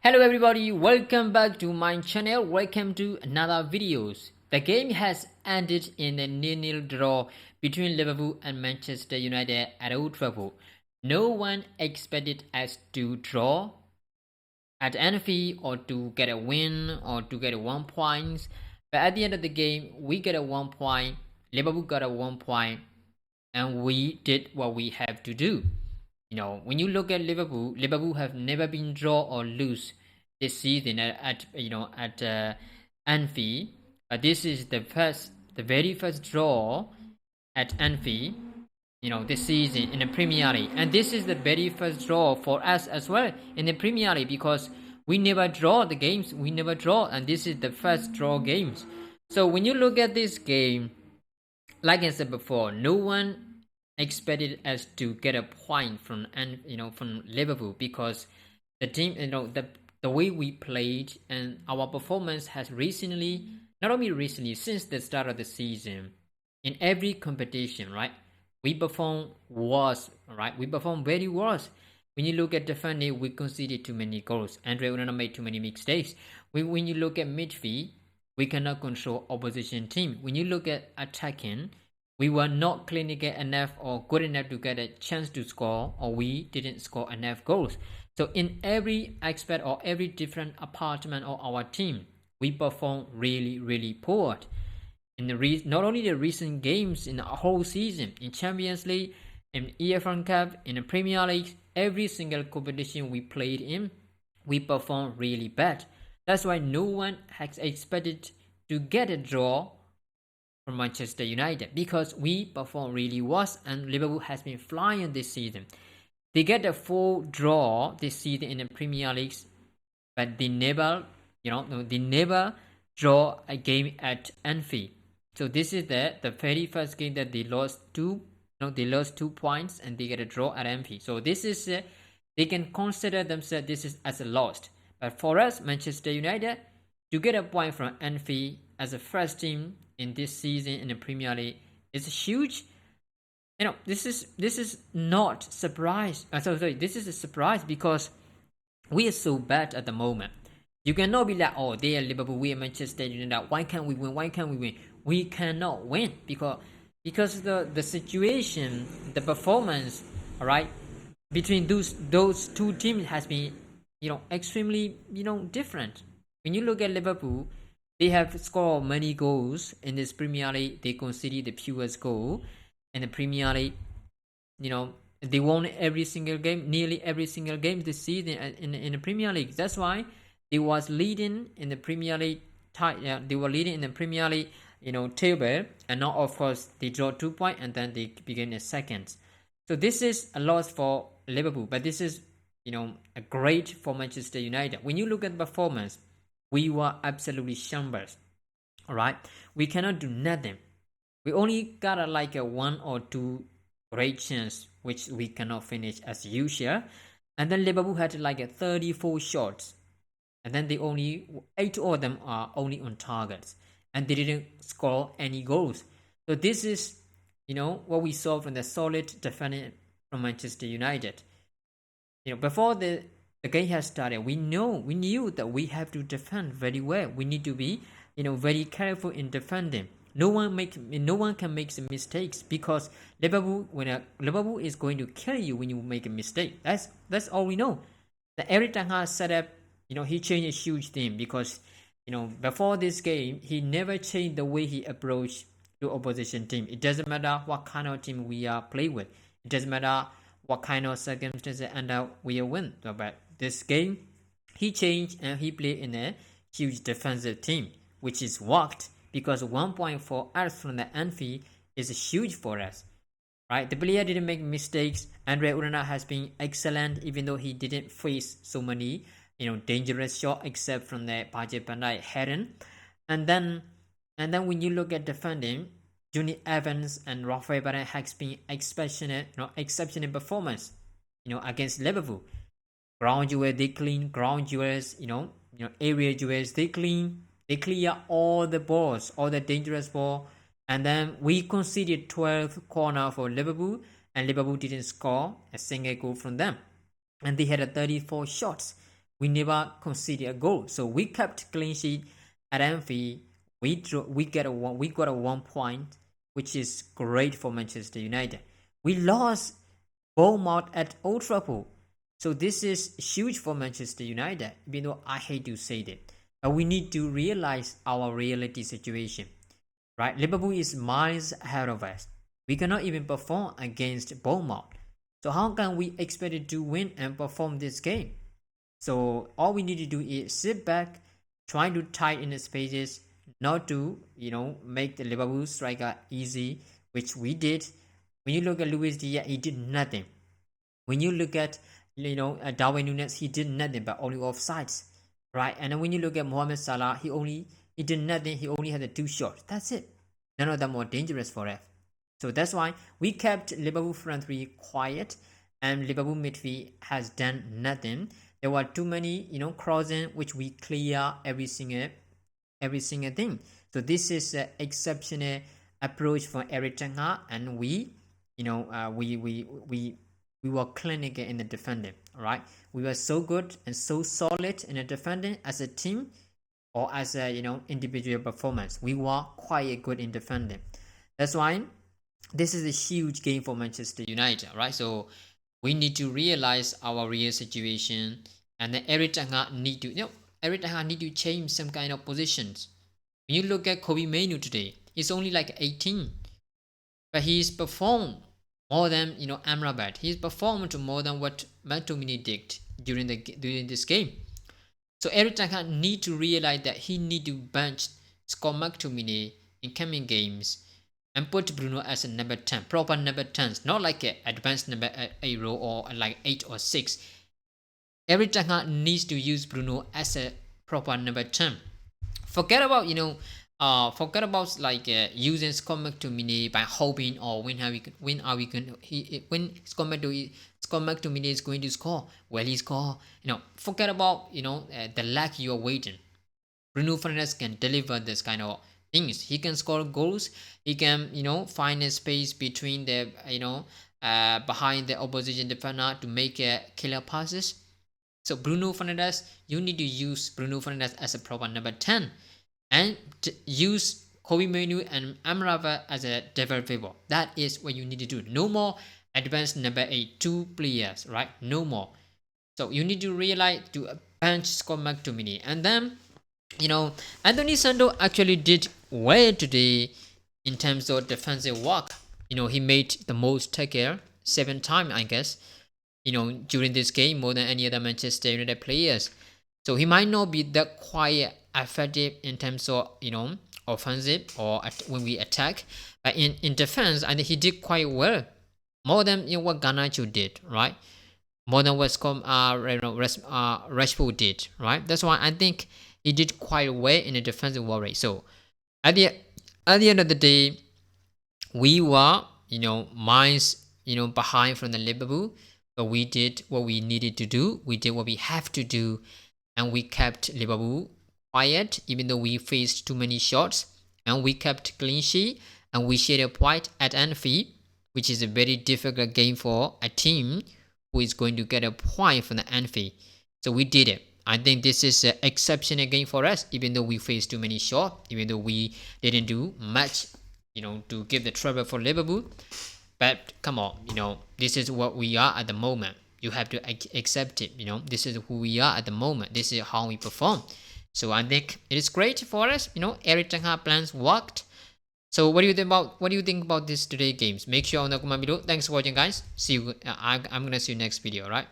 Hello everybody, welcome back to my channel. Welcome to another videos. The game has ended in a 0-0 draw between Liverpool and Manchester United at Old Trafford. No one expected us to draw at Anfield or to get a win or to get 1 point. But at the end of the game, we get a 1 point. Liverpool got a 1 point, and we did what we have to do. When you look at Liverpool have never been draw or lose this season at Anfield. This is the very first draw at Anfield, this season in the Premier League, and this is the very first draw for us as well in the Premier League because we never draw the games, and this is the first draw games. So when you look at this game, like I said before, no one expected us to get a point from Liverpool because the team, the way we played and our performance has recently, not only recently, since the start of the season, in every competition, right? We perform worse, right? We perform very worse. When you look at defending, we conceded too many goals. Andre Onana made too many mistakes. When you look at midfield, we cannot control opposition team. When you look at attacking, we were not clinical enough or good enough to get a chance to score, or we didn't score enough goals. So in every aspect or every different apartment of our team, we perform really, really poor. In the not only the recent games in the whole season, in Champions League, in ERIK Cup, in the Premier League, every single competition we played in, we perform really bad. That's why no one has expected to get a draw from Manchester United because we perform really worse and Liverpool has been flying this season. They get a full draw this season in the Premier League, but they never draw a game at Anfield. So this is the very first game that they lost two points and they get a draw at Anfield. So this is they can consider themselves this is as a loss. But for us, Manchester United, to get a point from Anfield as a first team in this season in the Premier League is huge. This is not surprise. This is a surprise because we are so bad at the moment. You cannot be like, oh, they are Liverpool, we are Manchester United. Why can't we win? We cannot win because the situation, the performance, all right, between those two teams has been extremely different. When you look at Liverpool, they have scored many goals in this Premier League. They conceded the fewest goal in the Premier League. They won every single game, nearly every single game this season in the Premier League. That's why they was leading in the Premier League. They were leading in the Premier League, table, and now of course they draw 2 points and then they begin in second. So this is a loss for Liverpool, but this is a great for Manchester United. When you look at performance, we were absolutely shambles. All right, we cannot do nothing. We only got a 1 or 2 great chance, which we cannot finish as usual. And then Liverpool had a 34 shots, and then they only 8 of them are only on targets, and they didn't score any goals. So this is what we saw from the solid defending from Manchester United. Before the game has started, we knew that we have to defend very well. We need to be very careful in defending. No one can make mistakes because Liverpool is going to kill you when you make a mistake. That's all we know. The ERIK has set up, he changed a huge thing because before this game he never changed the way he approached the opposition team. It doesn't matter what kind of team we are playing with. It doesn't matter what kind of circumstances and we win. But this game, he changed and he played in a huge defensive team, which is worked because 1 point for us from the Anfield is huge for us. Right? The player didn't make mistakes. Andre Onana has been excellent, even though he didn't face so many dangerous shots except from the Paget Bandai Heron. And then when you look at defending, Johnny Evans and Rafael Varane has been exceptional performance, against Liverpool. Ground duels, they clean. Ground duels, area duels, they clean. They clear all the balls, all the dangerous ball. And then we conceded 12 corner for Liverpool, and Liverpool didn't score a single goal from them. And they had 34 shots. We never conceded a goal. So we kept clean sheet at Anfield. We got a 1 point, which is great for Manchester United. We lost Bournemouth at Old Trafford. So this is huge for Manchester United, even though I hate to say that. But we need to realize our reality situation. Right? Liverpool is miles ahead of us. We cannot even perform against Bournemouth. So how can we expect it to win and perform this game? So all we need to do is sit back, try to tight in the spaces, not to make the Liverpool striker easy, which we did. When you look at Luis Diaz, he did nothing. When you look at Darwin Núñez, he did nothing but only offsides, right? And then when you look at Mohamed Salah, he did nothing. He only had the 2 shots. That's it. None of them were dangerous for us. So that's why we kept Liverpool front three quiet, and Liverpool midfield has done nothing. There were too many, crossing, which we clear every single thing. So this is an exceptional approach for ERIK, and we were clinical in the defending. All right, we were so good and so solid in the defending as a team or as a individual performance. We were quite good in defending. That's why this is a huge game for Manchester United, right? So we need to realize our real situation, and then ERIK need to change some kind of positions. When you look at Kobe Mainu today, he's only like 18, but he's performed more than Amrabat. He's performed more than what McTominay did during this game. So ERIK need to realize that he need to bench Scott McTominay in coming games and put Bruno as a number 10, proper number 10, not like an advanced number 8 row or like 8 or 6. ERIK needs to use Bruno as a proper number 10. Forget about using Scott McTominay by hoping or when Scott McTominay is going to score. Well, he score. Forget about the lack you are waiting. Bruno Fernandes can deliver this kind of things. He can score goals. He can find a space between the behind the opposition defender to make killer passes. So Bruno Fernandes, you need to use Bruno Fernandes as a proper number 10 and use Kobe Mainu and Amrabat as a developer. That is what you need to do. No more advanced number 8 2 players, right? No more. So you need to realize to bench Scott McTominay. And then Anthony Sando actually did well today in terms of defensive work. He made the most tackle 7 times, I guess, during this game, more than any other Manchester United players. So he might not be that quite effective in terms of offensive or when we attack, but in defense, I think he did quite well, more than what Garnacho did, right? More than what Rashford did, right? That's why I think he did quite well in the defensive work rate. So at the end of the day, we were miles behind from the Liverpool, but we did what we needed to do. We did what we have to do, and we kept Liverpool quiet, even though we faced too many shots, and we kept clean sheet, and we shared a point at Anfield, which is a very difficult game for a team who is going to get a point from the Anfield. So we did it. I think this is an exceptional game for us, even though we faced too many shots, even though we didn't do much, to give the trouble for Liverpool. But come on, this is what we are at the moment. You have to accept it. This is who we are at the moment. This is how we perform. So I think it is great for us. ERIK plans worked. So what do you think about this today games? Make sure on the comment below. Thanks for watching, guys. See you. I'm gonna see you next video, right?